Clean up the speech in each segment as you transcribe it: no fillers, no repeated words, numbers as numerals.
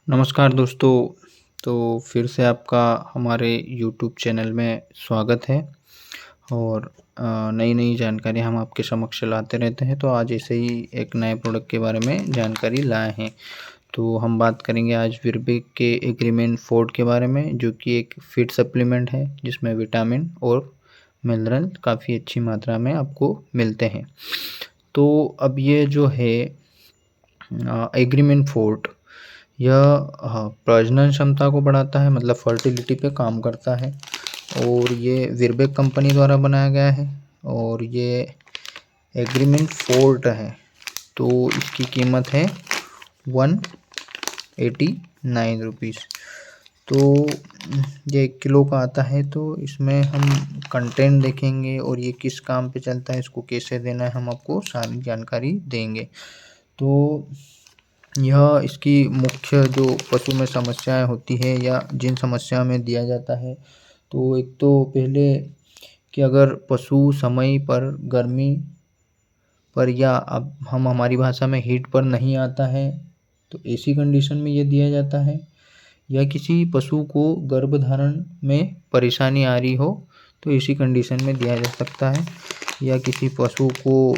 नमस्कार दोस्तों। तो फिर से आपका हमारे यूट्यूब चैनल में स्वागत है और नई-नई जानकारी हम आपके समक्ष लाते रहते हैं। तो आज ऐसे ही एक नए प्रोडक्ट के बारे में जानकारी लाए हैं। तो हम बात करेंगे आज विर्बिक के एग्रीमेंट फोर्ट के बारे में, जो कि एक फीड सप्लीमेंट है जिसमें विटामिन और मिनरल काफ़ी अच्छी मात्रा में आपको मिलते हैं। तो अब ये जो है एग्रीमेंट फोर्ट, यह प्रजनन क्षमता को बढ़ाता है, मतलब फर्टिलिटी पे काम करता है। और ये विर्बेक कंपनी द्वारा बनाया गया है और ये एग्रीमेंट फोर्ट है। तो इसकी कीमत है 189 रुपीज़। तो ये 1 किलो का आता है। तो इसमें हम कंटेंट देखेंगे और ये किस काम पे चलता है, इसको कैसे देना है, हम आपको सारी जानकारी देंगे। तो यह इसकी मुख्य जो पशु में समस्याएं होती है या जिन समस्या में दिया जाता है, तो एक तो पहले कि अगर पशु समय पर गर्मी पर या अब हम हमारी भाषा में हीट पर नहीं आता है, तो ऐसी कंडीशन में ये दिया जाता है। या किसी पशु को गर्भधारण में परेशानी आ रही हो, तो इसी कंडीशन में दिया जा सकता है। या किसी पशु को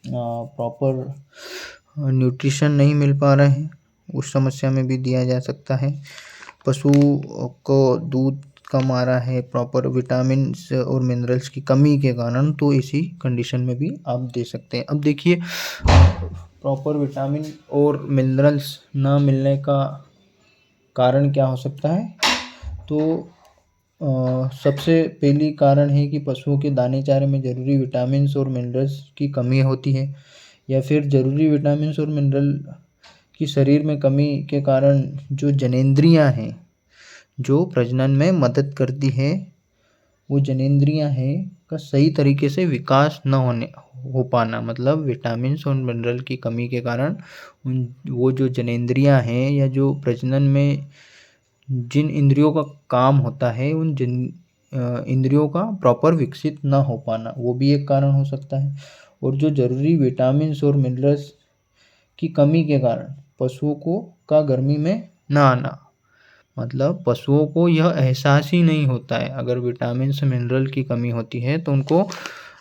प्रॉपर न्यूट्रिशन नहीं मिल पा रहे हैं, उस समस्या में भी दिया जा सकता है। पशु को दूध कम आ रहा है प्रॉपर विटामिन्स और मिनरल्स की कमी के कारण, तो इसी कंडीशन में भी आप दे सकते हैं। अब देखिए, प्रॉपर विटामिन और मिनरल्स ना मिलने का कारण क्या हो सकता है। तो सबसे पहली कारण है कि पशुओं के दाने चारे में ज़रूरी विटामिन्स और मिनरल्स की कमी होती है, या फिर ज़रूरी विटामिन्स और मिनरल की शरीर में कमी के कारण जो जनेंद्रियां हैं, जो प्रजनन में मदद करती है, वो जनेंद्रियां हैं का सही तरीके से विकास न हो पाना, मतलब विटामिन्स और मिनरल की कमी के कारण वो जो जनेंद्रियां हैं या जो प्रजनन में जिन इंद्रियों का काम होता है, उन इंद्रियों का प्रॉपर विकसित ना हो पाना, वो भी एक कारण हो सकता है। और जो ज़रूरी विटामिन्स और मिनरल्स की कमी के कारण पशुओं को का गर्मी में ना आना, मतलब पशुओं को यह एहसास ही नहीं होता है। अगर विटामिन्स मिनरल की कमी होती है तो उनको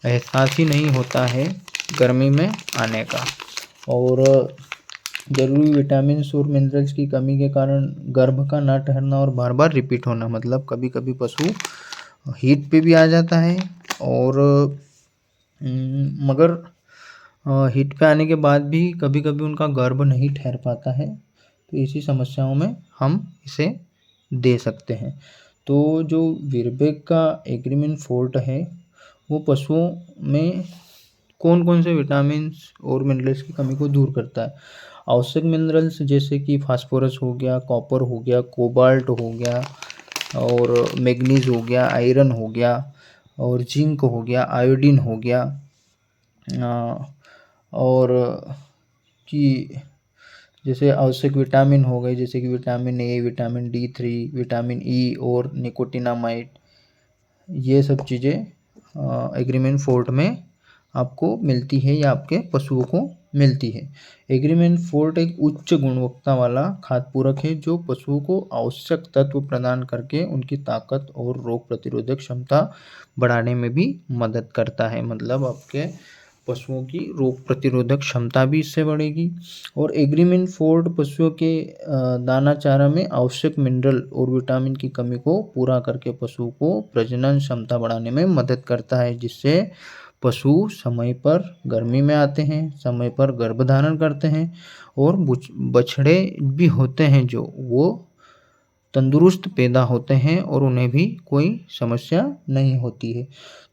एहसास ही नहीं होता है गर्मी में आने का। और ज़रूरी विटामिन्स और मिनरल्स की कमी के कारण गर्भ का ना ठहरना और बार बार रिपीट होना, मतलब कभी कभी पशु हीट पे भी आ जाता है और मगर हीट पे आने के बाद भी कभी कभी उनका गर्भ नहीं ठहर पाता है। तो इसी समस्याओं में हम इसे दे सकते हैं। तो जो विर्बेक का एग्रीमेंट फोर्ट है, वो पशुओं में कौन कौन से विटामिन्स और मिनरल्स की कमी को दूर करता है। आवश्यक मिनरल्स जैसे कि फास्फोरस हो गया, कॉपर हो गया, कोबाल्ट हो गया और मैग्नीज हो गया, आयरन हो गया और जिंक हो गया, आयोडीन हो गया, और कि जैसे आवश्यक विटामिन हो गए, जैसे कि vitamin A, vitamin D3, vitamin E और निकोटिनामाइड, ये सब चीज़ें एग्रीमेंट फोर्ट में आपको मिलती है या आपके पशुओं को मिलती है। एग्रीमेंट फोर्ट एक उच्च गुणवत्ता वाला खाद्य पूरक है जो पशुओं को आवश्यक तत्व प्रदान करके उनकी ताकत और रोग प्रतिरोधक क्षमता बढ़ाने में भी मदद करता है, मतलब आपके पशुओं की रोग प्रतिरोधक क्षमता भी इससे बढ़ेगी। और एग्रीमेंट फोर्ट पशुओं के दाना चारा में आवश्यक मिनरल और विटामिन की कमी को पूरा करके पशु को प्रजनन क्षमता बढ़ाने में मदद करता है, जिससे पशु समय पर गर्मी में आते हैं, समय पर गर्भधारण करते हैं और बछड़े भी होते हैं जो वो तंदुरुस्त पैदा होते हैं और उन्हें भी कोई समस्या नहीं होती है।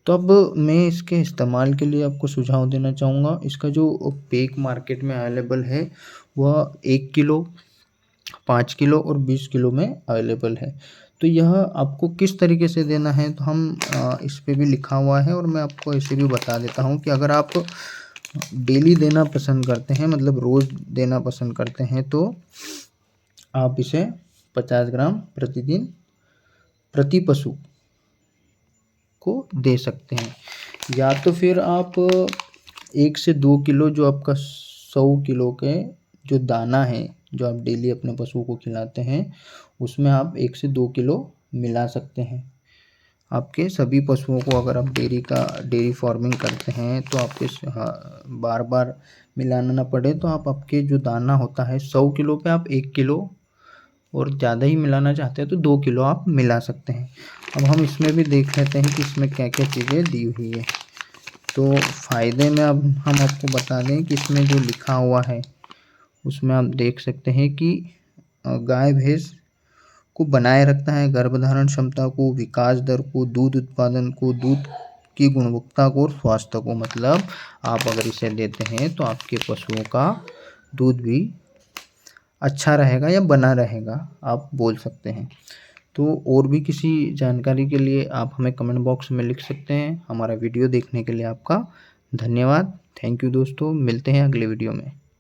तो अब मैं इसके इस्तेमाल के लिए आपको सुझाव देना चाहूँगा। इसका जो पैक मार्केट में अवेलेबल है वह 1 किलो, 5 किलो और 20 किलो में अवेलेबल है। तो यह आपको किस तरीके से देना है, तो हम इस पे भी लिखा हुआ है और मैं आपको ऐसे भी बता देता हूँ कि अगर आप डेली देना पसंद करते हैं, मतलब रोज़ देना पसंद करते हैं, तो आप इसे 50 ग्राम प्रतिदिन प्रति पशु को दे सकते हैं। या तो फिर आप 1 से 2 किलो, जो आपका 100 किलो के जो दाना है, जो आप डेली अपने पशुओं को खिलाते हैं उसमें आप 1 से 2 किलो मिला सकते हैं। आपके सभी पशुओं को अगर आप डेयरी फार्मिंग करते हैं तो आपके बार बार मिलाना ना पड़े, तो आप आपके जो दाना होता है 100 किलो पे आप 1 किलो, और ज़्यादा ही मिलाना चाहते हैं तो 2 किलो आप मिला सकते हैं। अब हम इसमें भी देख लेते हैं कि इसमें क्या क्या चीज़ें दी हुई है। तो फ़ायदे में अब हम आपको बता दें कि इसमें जो लिखा हुआ है उसमें आप देख सकते हैं कि गाय भैंस को बनाए रखता है गर्भधारण क्षमता को, विकास दर को, दूध उत्पादन को, दूध की गुणवत्ता को और स्वास्थ्य को। मतलब आप अगर इसे देते हैं तो आपके पशुओं का दूध भी अच्छा रहेगा या बना रहेगा, आप बोल सकते हैं। तो और भी किसी जानकारी के लिए आप हमें कमेंट बॉक्स में लिख सकते हैं। हमारा वीडियो देखने के लिए आपका धन्यवाद। थैंक यू दोस्तों, मिलते हैं अगले वीडियो में।